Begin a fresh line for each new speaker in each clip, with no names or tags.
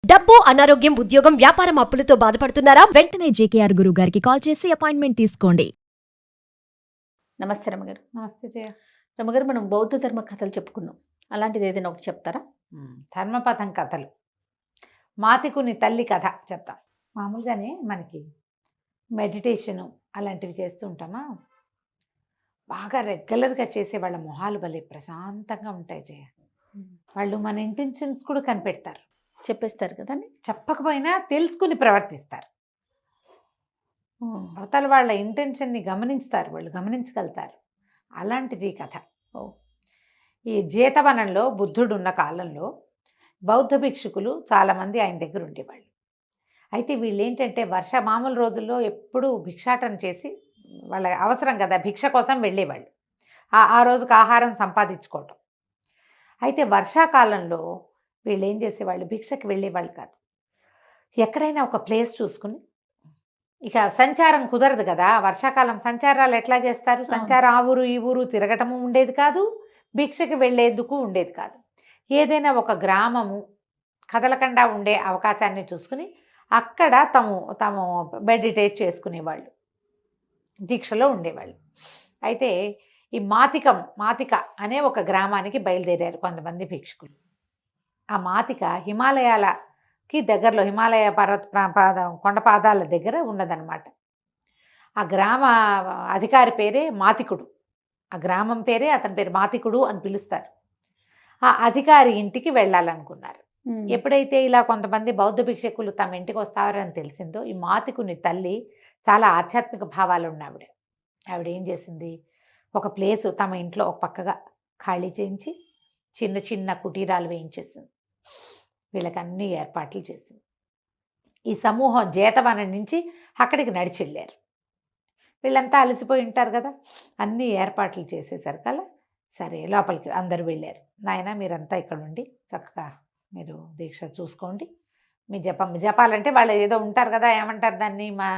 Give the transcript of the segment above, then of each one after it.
డబ్బు, అనారోగ్యం, ఉద్యోగం, వ్యాపారం అప్పులతో బాధపడుతున్నారా?
వెంటనే జేకేఆర్ గురువు గారికి కాల్ చేసి అపాయింట్మెంట్ తీసుకోండి.
నమస్తే రమగారు.
నమస్తే జయ.
రమగారు, మనం బౌద్ధ ధర్మ కథలు చెప్పుకున్నాం. అలాంటిది ఏదైనా ఒకటి చెప్తారా?
ధర్మపథం కథలు, మాతికుని తల్లి కథ చెప్తాం. మామూలుగానే మనకి మెడిటేషను అలాంటివి చేస్తూ ఉంటామా, బాగా రెగ్యులర్గా చేసే వాళ్ళ మొహాలు భలే ప్రశాంతంగా ఉంటాయి జయ. వాళ్ళు మన ఇంటెన్షన్స్ కూడా కనిపెడతారు,
చెప్పేస్తారు కదా.
చెప్పకపోయినా తెలుసుకుని ప్రవర్తిస్తారు. అవతల వాళ్ళ ఇంటెన్షన్ని గమనిస్తారు, వాళ్ళు గమనించగలుగుతారు. అలాంటిది ఈ కథ. ఈ జీతవనంలో బుద్ధుడు ఉన్న కాలంలో బౌద్ధ భిక్షుకులు చాలామంది ఆయన దగ్గర ఉండేవాళ్ళు. అయితే వీళ్ళు ఏంటంటే మామూలు రోజుల్లో ఎప్పుడూ భిక్షాటన చేసి వాళ్ళ అవసరం కదా, భిక్ష కోసం వెళ్ళేవాళ్ళు. ఆ రోజుకి ఆహారం సంపాదించుకోవటం. అయితే వర్షాకాలంలో వీళ్ళు ఏం చేసేవాళ్ళు, భిక్షకి వెళ్ళేవాళ్ళు కాదు. ఎక్కడైనా ఒక ప్లేస్ చూసుకుని, ఇక సంచారం కుదరదు కదా, వర్షాకాలం సంచారాలు ఎట్లా చేస్తారు, సంచారం ఆ ఊరు ఈ ఊరు తిరగటము ఉండేది కాదు, భిక్షకి వెళ్ళేందుకు ఉండేది కాదు. ఏదైనా ఒక గ్రామము కదలకుండా ఉండే అవకాశాన్ని చూసుకుని అక్కడ తాము మెడిటేట్ చేసుకునేవాళ్ళు, దీక్షలో ఉండేవాళ్ళు. అయితే ఈ మాతిక అనే ఒక గ్రామానికి బయలుదేరారు కొంతమంది భిక్షుకులు. ఆ మాతిక హిమాలయాలకి దగ్గరలో, హిమాలయ కొండపాదాల దగ్గర ఉన్నదన్నమాట. ఆ గ్రామ అధికారి పేరే మాతికుడు. ఆ గ్రామం పేరే, అతని పేరు మాతికుడు అని పిలుస్తారు. ఆ అధికారి ఇంటికి వెళ్ళాలనుకున్నారు. ఎప్పుడైతే ఇలా కొంతమంది బౌద్ధ భిక్షకులు తమ ఇంటికి వస్తారని తెలిసిందో, ఈ మాతికుని తల్లి చాలా ఆధ్యాత్మిక భావాలు ఉన్న ఆవిడ ఏం చేసింది, ఒక ప్లేసు తమ ఇంట్లో ఒక పక్కగా ఖాళీ చేయించి చిన్న చిన్న కుటీరాలు వేయించేసింది. వీళ్ళకి అన్ని ఏర్పాట్లు చేసింది. ఈ సమూహం జేతవనం నుంచి అక్కడికి నడిచి వెళ్ళారు. వీళ్ళంతా అలసిపోయి ఉంటారు కదా, అన్ని ఏర్పాట్లు చేసేసరికల్లా సరే లోపలికి అందరు వెళ్ళారు. నాయన మీరంతా ఇక్కడ ఉండి చక్కగా మీరు దీక్ష చూసుకోండి, మీ జపాలంటే వాళ్ళు ఏదో ఉంటారు కదా, ఏమంటారు దాన్ని, మా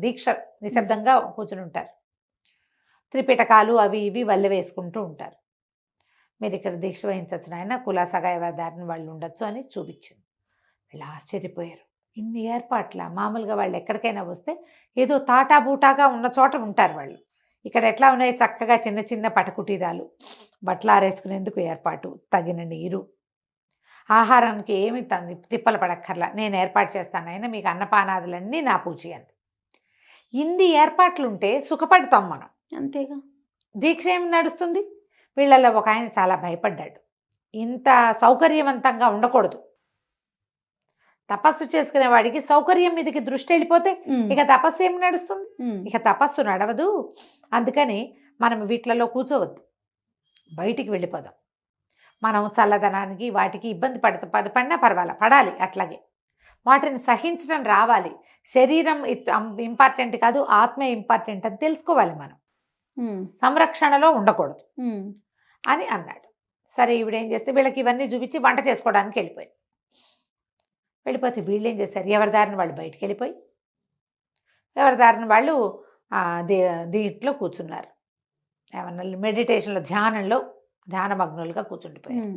దీక్ష నిశ్శబ్దంగా కూర్చుని ఉంటారు. త్రిపిటకాలు అవి ఇవి వల్లె వేసుకుంటూ ఉంటారు. మీరు ఇక్కడ దీక్ష వహించవచ్చు నాయన, కులాసాగా ఎవరిదారిని వాళ్ళు ఉండొచ్చు అని చూపించింది. వీళ్ళు ఆశ్చర్యపోయారు. ఇన్ని ఏర్పాట్ల, మామూలుగా వాళ్ళు ఎక్కడికైనా వస్తే ఏదో తాటాబూటాగా ఉన్న చోట ఉంటారు వాళ్ళు. ఇక్కడ ఎట్లా ఉన్నాయి, చక్కగా చిన్న చిన్న పటకుటీరాలు, బట్టలు ఆరేసుకునేందుకు ఏర్పాటు, తగిన నీరు, ఆహారానికి ఏమి తిప్పలు పడక్కర్లా, నేను ఏర్పాటు చేస్తాను అయినా మీకు అన్నపానాదులన్నీ నా పూచి అంది. ఇన్ని ఏర్పాట్లుంటే సుఖపడతాం మనం,
అంతేగా.
దీక్ష ఏమి నడుస్తుంది. వీళ్ళల్లో ఒక ఆయన చాలా భయపడ్డాడు, ఇంత సౌకర్యవంతంగా ఉండకూడదు. తపస్సు చేసుకునే వాడికి సౌకర్యం మీదకి దృష్టి వెళ్ళిపోతే ఇక తపస్సు ఏమి నడుస్తుంది, ఇక తపస్సు నడవదు. అందుకని మనం వీటిలలో కూర్చోవద్దు, బయటికి వెళ్ళిపోదాం. మనం చల్లదనానికి వాటికి ఇబ్బంది పడినా పడాలి, అట్లాగే వాటిని సహించడం రావాలి. శరీరం ఇంపార్టెంట్ కాదు, ఆత్మే ఇంపార్టెంట్ అని తెలుసుకోవాలి. మనం సంరక్షణలో ఉండకూడదు అని అన్నాడు. సరే ఈవిడేం చేస్తే వీళ్ళకి ఇవన్నీ చూపించి వంట చేసుకోవడానికి వెళ్ళిపోతే వీళ్ళు ఏం చేశారు, ఎవరి దారిని వాళ్ళు బయటికి వెళ్ళిపోయి ఎవరి దారిని వాళ్ళు దీంట్లో కూర్చున్నారు. ఏమన్నా మెడిటేషన్లో, ధ్యానమగ్నులుగా కూర్చుండిపోయారు.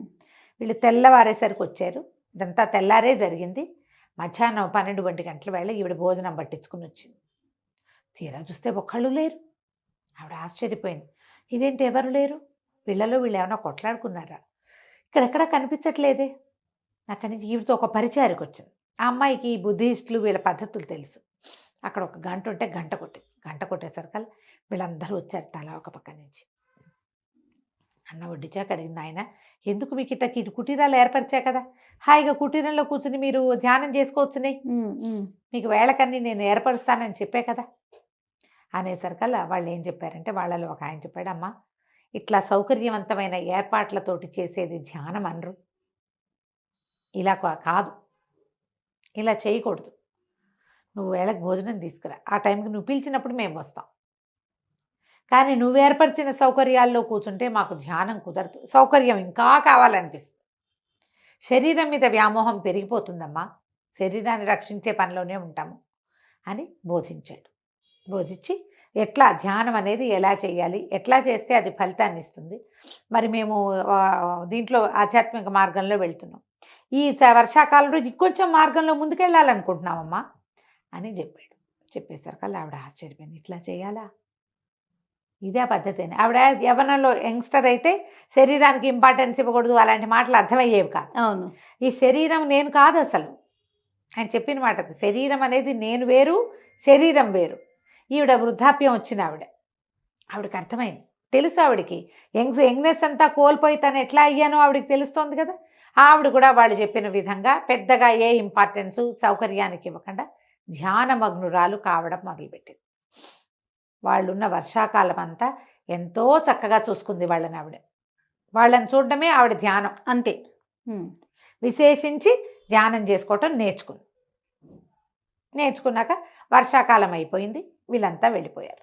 వీళ్ళు తెల్లవారేసరికి వచ్చారు. ఇదంతా తెల్లారే జరిగింది. మధ్యాహ్నం 12 గంటల వేళ ఈవిడ భోజనం పట్టించుకుని వచ్చింది. తీరా చూస్తే ఒక్కళ్ళు లేరు. ఆవిడ ఆశ్చర్యపోయింది, ఇదేంటి ఎవరు లేరు, వీళ్ళు ఏమైనా కొట్లాడుకున్నారా, ఇక్కడెక్కడ కనిపించట్లేదే. అక్కడి నుంచి ఈవిడతో ఒక పరిచయానికి వచ్చింది. ఆ అమ్మాయికి ఈ బుద్ధిస్టులు వీళ్ళ పద్ధతులు తెలుసు. అక్కడ ఒక గంట ఉంటే గంట కొట్టేసరికల్లా వీళ్ళందరూ వచ్చారు, తలా ఒక పక్క నుంచి. అన్న వడ్డించాక అడిగింది, ఆయన ఎందుకు మీకు ఇట్లా కుటీరాలు ఏర్పరిచా కదా, హాయిగా కుటీరంలో కూర్చుని మీరు ధ్యానం చేసుకోవచ్చునే, మీకు వేళకన్నీ నేను ఏర్పరుస్తానని చెప్పే కదా అనేసరికల్లా వాళ్ళు ఏం చెప్పారంటే, వాళ్ళలో ఒక ఆయన చెప్పాడు, అమ్మ ఇట్లా సౌకర్యవంతమైన ఏర్పాట్లతోటి చేసేది ధ్యానం అనరు, ఇలా కాదు, ఇలా చేయకూడదు. నువ్వు వేళకు భోజనం తీసుకురా, ఆ టైంకి నువ్వు పిలిచినప్పుడు మేము వస్తాం, కానీ నువ్వు ఏర్పరిచిన సౌకర్యాల్లో కూర్చుంటే మాకు ధ్యానం కుదరదు, సౌకర్యం ఇంకా కావాలనిపిస్తుంది, శరీరం మీద వ్యామోహం పెరిగిపోతుందమ్మా, శరీరాన్ని రక్షించే పనిలోనే ఉంటాము అని బోధించి ఎట్లా ధ్యానం అనేది ఎలా చేయాలి, ఎట్లా చేస్తే అది ఫలితాన్ని ఇస్తుంది, మరి మేము దీంట్లో ఆధ్యాత్మిక మార్గంలో వెళ్తున్నాం, ఈ వర్షాకాలంలో ఇంకొంచెం మార్గంలో ముందుకెళ్ళాలనుకుంటున్నామమ్మా అని చెప్పాడు. చెప్పేసరికల్లా ఆవిడ ఆశ్చర్యపోయింది. ఇట్లా చేయాలా, ఇదే పద్ధతి అని. ఆవిడ యవ్వనంలో యంగ్స్టర్ అయితే శరీరానికి ఇంపార్టెన్స్ ఇవ్వకూడదు అలాంటి మాటలు అర్థమయ్యేవి కాదు.
అవును.
ఈ శరీరం నేను కాదు అసలు, ఆయన చెప్పిన మాట అది. శరీరం అనేది నేను వేరు, శరీరం వేరు. ఈవిడ వృద్ధాప్యం వచ్చిన ఆవిడకి అర్థమైంది. తెలుసు ఆవిడకి యంగ్నెస్ అంతా కోల్పోయి తను ఎట్లా అయ్యానో ఆవిడకి తెలుస్తోంది కదా. ఆవిడ కూడా వాళ్ళు చెప్పిన విధంగా పెద్దగా ఏ ఇంపార్టెన్సు సౌకర్యానికి ఇవ్వకుండా ధ్యానమగ్నురాలు కావడం మొదలుపెట్టింది. వాళ్ళున్న వర్షాకాలం అంతా ఎంతో చక్కగా చూసుకుంది వాళ్ళని ఆవిడ. వాళ్ళని చూడడమే ఆవిడ ధ్యానం
అంతే.
విశేషించి ధ్యానం చేసుకోవటం నేర్చుకున్నాక వర్షాకాలం అయిపోయింది. వీళ్ళంతా వెళ్ళిపోయారు.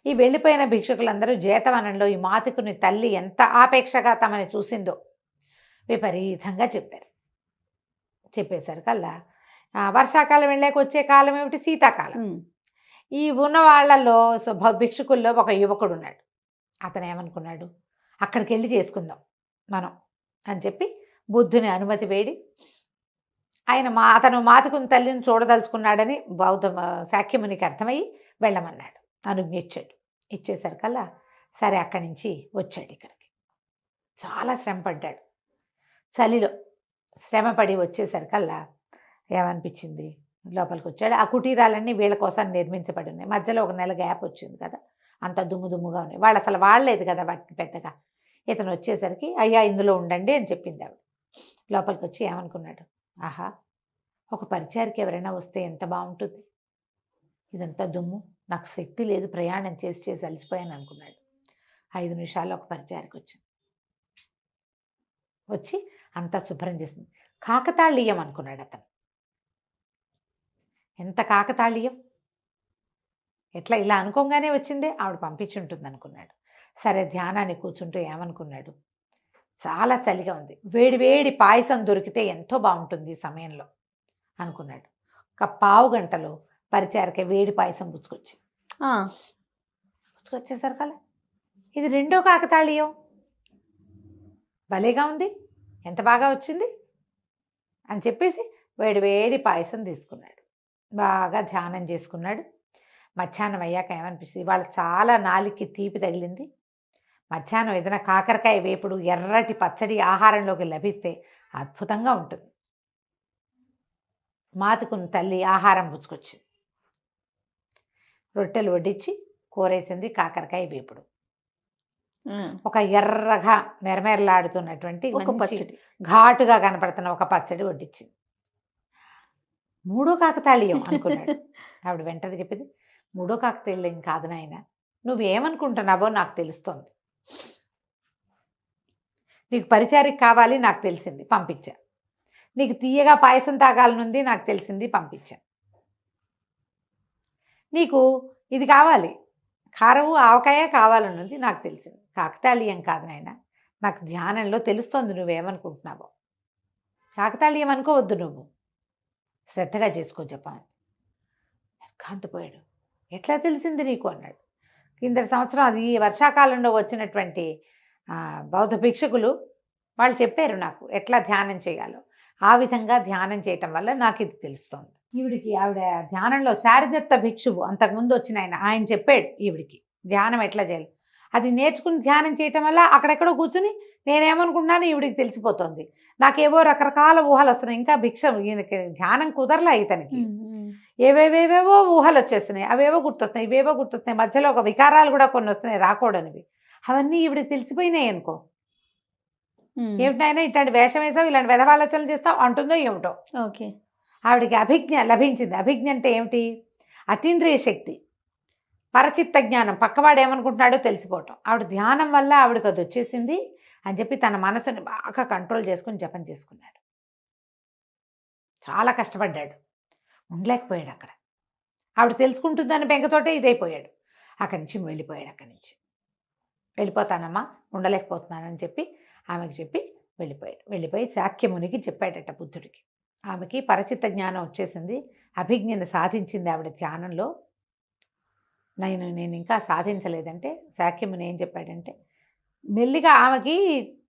ఈ వెళ్ళిపోయిన భిక్షుకులందరూ జేతవనంలో ఈ మాతికుని తల్లి ఎంత ఆపేక్షగా తమని చూసిందో విపరీతంగా చెప్పారు. చెప్పేసరికల్లా వర్షాకాలం వెళ్ళాక వచ్చే కాలం ఏమిటి, శీతాకాలం. ఈ ఉన్న వాళ్ళల్లో భిక్షుకుల్లో ఒక యువకుడు ఉన్నాడు. అతను ఏమనుకున్నాడు, అక్కడికి వెళ్ళి చేసుకుందాం మనం అని చెప్పి బుద్ధుని అనుమతి వేడి అతను మాతికుని తల్లిని చూడదలుచుకున్నాడని శాక్యమునికి అర్థమయ్యి వెళ్ళమన్నాడు. అనుజ్ఞ ఇచ్చాడు. ఇచ్చేసరికల్లా సరే అక్కడి నుంచి వచ్చాడు ఇక్కడికి. చాలా శ్రమపడ్డాడు. చలిలో శ్రమపడి వచ్చేసరికల్లా ఏమనిపించింది, లోపలికి వచ్చాడు. ఆ కుటీరాలన్నీ వీళ్ళ కోసం నిర్మించబడి ఉన్నాయి. మధ్యలో ఒక నెల గ్యాప్ వచ్చింది కదా, అంత దుమ్ముగా ఉన్నాయి. వాళ్ళు అసలు వాడలేదు కదా వాటిని పెద్దగా. ఇతను వచ్చేసరికి అయ్యా ఇందులో ఉండండి అని చెప్పింది ఆవిడ. లోపలికి వచ్చి ఏమనుకున్నాడు, ఆహా ఒక పరిచారికి ఎవరైనా వస్తే ఎంత బాగుంటుంది, ఇదంతా దుమ్ము, నాకు శక్తి లేదు, ప్రయాణం చేసి అలసిపోయాను అనుకున్నాడు. 5 నిమిషాల్లో ఒక పరిచారికి వచ్చింది. వచ్చి అంతా శుభ్రం చేసింది. కాకతాళీయం అనుకున్నాడు అతను. ఎంత కాకతాళీయం, ఎట్లా ఇలా అనుకోగానే వచ్చిందే, ఆవిడ పంపించుంటుంది అనుకున్నాడు. సరే ధ్యానాన్ని కూర్చుంటూ ఏమనుకున్నాడు, చాలా చలిగా ఉంది, వేడి పాయసం దొరికితే ఎంతో బాగుంటుంది ఈ సమయంలో అనుకున్నాడు. ఒక పావు గంటలో పరిచారకే వేడి పాయసం పుచ్చుకొచ్చేసరికల్లా ఇది రెండో కాకతాళీయం, భలేగా ఉంది, ఎంత బాగా వచ్చింది అని చెప్పేసి వేడి పాయసం తీసుకున్నాడు. బాగా ధ్యానం చేసుకున్నాడు. మధ్యాహ్నం అయ్యాక ఏమనిపిస్తుంది, ఇవాళ చాలా నాలికి తీపి తగిలింది. మధ్యాహ్నం ఏదైనా కాకరకాయ వేపుడు ఎర్రటి పచ్చడి ఆహారంలోకి లభిస్తే అద్భుతంగా ఉంటుంది. మాతుకుని తల్లి ఆహారం పుచ్చుకొచ్చింది. రొట్టెలు వడ్డించి కూరేసింది, కాకరకాయ వేపుడు, ఒక ఎర్రగా మెరమెరలాడుతున్నటువంటి
ఒక పచ్చడి,
ఘాటుగా కనపడుతున్న ఒక పచ్చడి వడ్డించింది. మూడో కాకతాళీయం అనుకున్నాడు. ఆవిడ వెంటనే చెప్పింది, మూడో కాకతాళీయం కాదు నాయన, నువ్వేమనుకుంటున్నావో నాకు తెలుస్తోంది. నీకు పరిచారికి కావాలి నాకు తెలిసింది, పంపించా. నీకు తీయగా పాయసం తాగాలనుంది నాకు తెలిసింది, పంపించా. నీకు ఇది కావాలి, కారము ఆవకాయ కావాలనుంది నాకు తెలిసింది. కాకతాళీయం కాదు నాయన, నాకు ధ్యానంలో తెలుస్తోంది నువ్వేమనుకుంటున్నావో. కాకతాళీయం అనుకోవద్దు, నువ్వు శ్రద్ధగా చేసుకో చెప్పాను. కాంతిపోయాడు. ఎట్లా తెలిసింది నీకు అన్నాడు. కిందటి సంవత్సరం అది వర్షాకాలంలో వచ్చినటువంటి బౌద్ధ భిక్షకులు వాళ్ళు చెప్పారు నాకు ఎట్లా ధ్యానం చేయాలో. ఆ విధంగా ధ్యానం చేయటం వల్ల నాకు ఇది తెలుస్తోంది. ఆవిడ ధ్యానంలో శారదత్త భిక్షువు అంతకుముందు వచ్చిన ఆయన చెప్పాడు ఈవిడికి ధ్యానం ఎట్లా చేయాలి. అది నేర్చుకుని ధ్యానం చేయటం వల్ల అక్కడెక్కడో కూర్చుని నేనేమనుకుంటున్నాను ఈవిడికి తెలిసిపోతుంది. నాకేవో రకరకాల ఊహలు వస్తున్నాయి. ఇంకా ఈయనకి ధ్యానం కుదరలా ఇతనికి. ఏవేవేవేవో ఊహలు వచ్చేస్తున్నాయి, అవేవో గుర్తొస్తున్నాయి, ఇవేవో గుర్తొస్తున్నాయి. మధ్యలో ఒక వికారాలు కూడా కొన్ని వస్తున్నాయి రాకూడనివి. అవన్నీ ఈవిడికి తెలిసిపోయినాయి అనుకో. ఏమిటైనా ఇట్లాంటి వేషం వేసావు, ఇలాంటి వెధవాలోచనలు చేస్తావు అంటుందో ఏమిటో.
ఓకే,
ఆవిడికి అభిజ్ఞ లభించింది. అభిజ్ఞ అంటే ఏమిటి? అతీంద్రియ శక్తి, పరచిత్త జ్ఞానం, పక్కవాడు ఏమనుకుంటున్నాడో తెలిసిపోవటం. ఆవిడ ధ్యానం వల్ల ఆవిడకి అది వచ్చేసింది అని చెప్పి తన మనసుని బాగా కంట్రోల్ చేసుకుని జపం చేసుకున్నాడు. చాలా కష్టపడ్డాడు, ఉండలేకపోయాడు అక్కడ. ఆవిడ తెలుసుకుంటుందని బెంగతోటే ఇదైపోయాడు. అక్కడి నుంచి వెళ్ళిపోయాడు. అక్కడి నుంచి వెళ్ళిపోతానమ్మా, ఉండలేకపోతున్నానని చెప్పి ఆమెకి చెప్పి వెళ్ళిపోయి శాక్యమునికి చెప్పాడట బుద్ధుడికి. ఆమెకి పరచిత్త జ్ఞానం వచ్చేసింది, అభిజ్ఞని సాధించింది ఆవిడ ధ్యానంలో. నేను ఇంకా సాధించలేదంటే శాక్యముని ఏం చెప్పాడంటే, మెల్లిగా ఆమెకి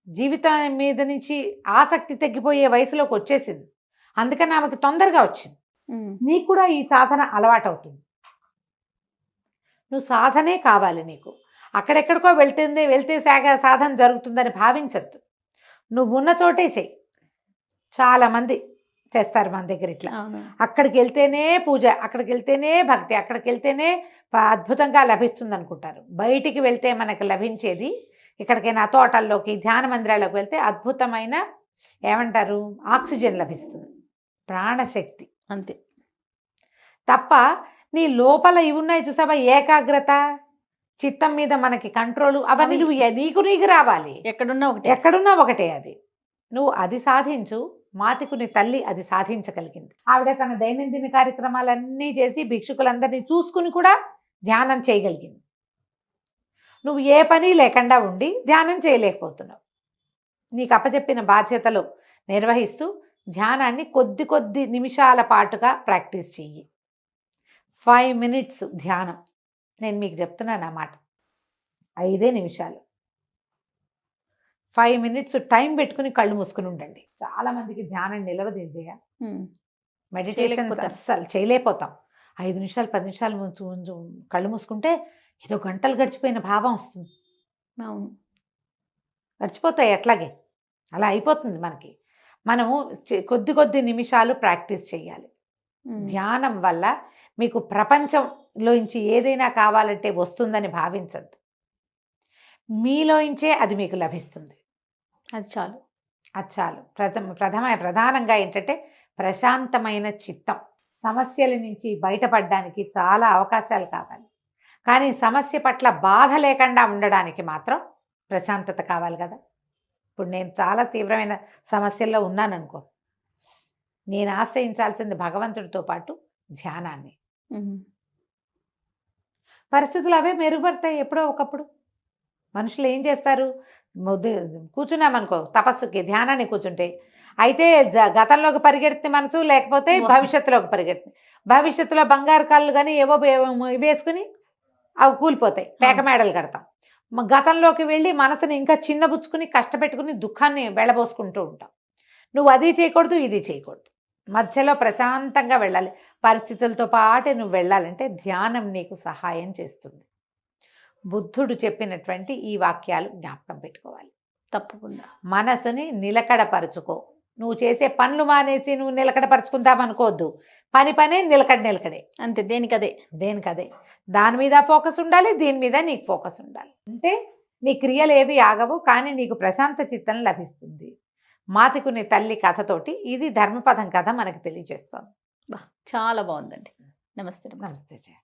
జీవితం మీద నుంచి ఆసక్తి తగ్గిపోయే వయసులోకి వచ్చేసింది. అందుకని ఆమెకు తొందరగా వచ్చింది. నీకు కూడా ఈ సాధన అలవాటు అవుతుంది. నువ్వు సాధనే కావాలి నీకు. అక్కడెక్కడికో వెళ్తే సాధన జరుగుతుందని భావించద్దు. నువ్వు ఉన్న చోటే చెయ్యి. చాలామంది చేస్తారు మన దగ్గర ఇట్లా. అక్కడికి వెళ్తేనే పూజ, అక్కడికి వెళ్తేనే భక్తి, అక్కడికి వెళ్తేనే అద్భుతంగా లభిస్తుంది అనుకుంటారు. బయటికి వెళ్తే మనకు లభించేది, ఇక్కడికైనా తోటల్లోకి ధ్యాన మందిరాల్లోకి వెళ్తే అద్భుతమైన ఏమంటారు ఆక్సిజన్ లభిస్తుంది, ప్రాణశక్తి
అంతే.
తప్ప నీ లోపల ఇవి ఉన్నాయి చూసావా, ఏకాగ్రత, చిత్తం మీద మనకి కంట్రోల్, అవన్నీ నువ్వు నీకు రావాలి. ఎక్కడున్నా ఒకటే అది. నువ్వు అది సాధించు. మాతికుని తల్లి అది సాధించగలిగింది. ఆవిడ తన దైనందిన కార్యక్రమాలన్నీ చేసి భిక్షుకులందరినీ చూసుకుని కూడా ధ్యానం చేయగలిగింది. నువ్వు ఏ పని లేకుండా ఉండి ధ్యానం చేయలేకపోతున్నావు. నీకు అప్పచెప్పిన బాధ్యతలు నిర్వహిస్తూ ధ్యానాన్ని కొద్ది నిమిషాల పాటుగా ప్రాక్టీస్ చెయ్యి. 5 minutes ధ్యానం. నేను మీకు చెప్తున్నాను అన్నమాట. 5 నిమిషాలు, 5 minutes టైం పెట్టుకుని కళ్ళు మూసుకుని ఉండండి. చాలా మందికి ధ్యానం నిలవదు. మెడిటేషన్ అస్సలు చేయలేకపోతాం. 5 నిమిషాలు 10 నిమిషాలు కళ్ళు మూసుకుంటే ఏదో గంటలు గడిచిపోయిన భావం వస్తుంది.
అవును,
గడిచిపోతాయి అట్లాగే. అలా అయిపోతుంది మనకి. మనము కొద్ది నిమిషాలు ప్రాక్టీస్ చేయాలి. ధ్యానం వల్ల మీకు ప్రపంచంలోంచి ఏదైనా కావాలంటే వస్తుందని భావించద్దు. మీలోంచే అది మీకు లభిస్తుంది.
అది చాలు.
ప్రధానంగా ఏంటంటే ప్రశాంతమైన చిత్తం. సమస్యల నుంచి బయటపడడానికి చాలా అవకాశాలు కావాలి. కానీ సమస్య పట్ల బాధ లేకుండా ఉండడానికి మాత్రం ప్రశాంతత కావాలి కదా. ఇప్పుడు నేను చాలా తీవ్రమైన సమస్యల్లో ఉన్నాననుకో, నేను ఆశ్రయించాల్సింది భగవంతుడితో పాటు ధ్యానాన్ని. పరిస్థితులు అవే మెరుగుపడతాయి ఎప్పుడో ఒకప్పుడు. మనుషులు ఏం చేస్తారు, కూర్చున్నామనుకో తపస్సుకి, ధ్యానాన్ని కూర్చుంటే అయితే గతంలోకి పరిగెడుతుంది మనసు, లేకపోతే భవిష్యత్తులోకి పరిగెడుతుంది. భవిష్యత్తులో బంగారు కళ్ళు కానీ ఏవో వేసుకుని అవి కూలిపోతాయి, పేక మేడలు కడతాం. గతంలోకి వెళ్ళి మనసుని ఇంకా చిన్నబుచ్చుకుని కష్టపెట్టుకుని దుఃఖాన్ని వెళ్ళబోసుకుంటూ ఉంటాం. నువ్వు అది చేయకూడదు, ఇది చేయకూడదు. మధ్యలో ప్రశాంతంగా వెళ్ళాలి. పరిస్థితులతో పాటే నువ్వు వెళ్ళాలంటే ధ్యానం నీకు సహాయం చేస్తుంది. బుద్ధుడు చెప్పినటువంటి ఈ వాక్యాలు జ్ఞాపకం పెట్టుకోవాలి.
తప్పకుండా
మనసుని నిలకడపరుచుకో. నువ్వు చేసే పనులు మానేసి నువ్వు నిలకడపరుచుకుందామనుకోవద్దు. పనే నిలకడే
అంతే.
దేనికదే దాని మీద ఫోకస్ ఉండాలి, దీని మీద నీకు ఫోకస్ ఉండాలి. అంటే నీ క్రియలు ఏవి ఆగవు, కానీ నీకు ప్రశాంత చిత్తం లభిస్తుంది. మాతికుని తల్లి కథతోటి ఇది ధర్మపదం కథ మనకు తెలియజేస్తుంది.
చాలా బాగుందండి. నమస్తే.
నమస్తే జయ.